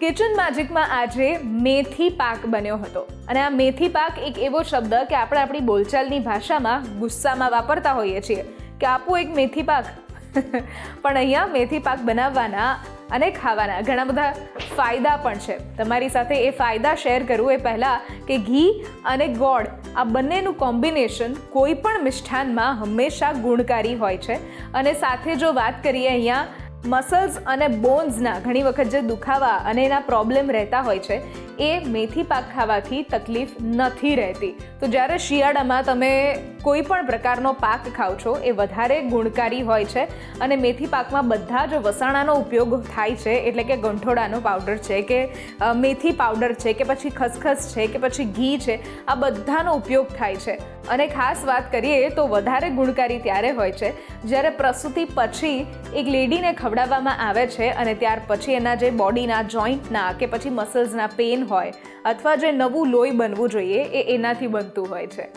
Kitchen મેજિકમાં આજે મેથી પાક બન્યો હતો અને આ મેથી પાક એક એવો શબ્દ કે આપણે આપણી બોલચાલની ભાષામાં ગુસ્સામાં વાપરતા હોઈએ છીએ કે આપો એક મેથી પાક પણ અહીંયા મેથી પાક બનાવવાના અને ખાવાના ઘણા બધા ફાયદા પણ છે. તમારી સાથે એ ફાયદા શેર કરું એ પહેલાં કે ઘી અને ગોળ આ બંનેનું કોમ્બિનેશન કોઈ પણ મિષ્ઠાનમાં હંમેશા ગુણકારી હોય છે. અને સાથે જો વાત કરીએ અહીંયા મસલ્સ અને બોન્સના ઘણી વખત જે દુખાવા અને એના પ્રોબ્લેમ રહેતા હોય છે એ મેથી પાક ખાવાથી તકલીફ નથી રહેતી. તો જ્યારે શિયાળામાં તમે કોઈ પણ પ્રકારનો પાક ખાઓ છો એ વધારે ગુણકારી હોય છે. અને મેથી પાકમાં બધા જ વસાણાનો ઉપયોગ થાય છે, એટલે કે ગંઠોડાનો પાવડર છે કે મેથી પાવડર છે કે પછી ખસખસ છે કે પછી ઘી છે, આ બધાનો ઉપયોગ થાય છે. અને ખાસ વાત કરીએ તો વધારે ગુણકારી ત્યારે હોય છે જ્યારે પ્રસૂતિ પછી એક લેડીને ખવડાવવામાં આવે છે અને ત્યાર પછી એના જે બોડીના જોઈન્ટના કે પછી મસલ્સના પેન હોય અથવા જે નવું લોહી બનવું જોઈએ એ એનાથી બનતું હોય છે.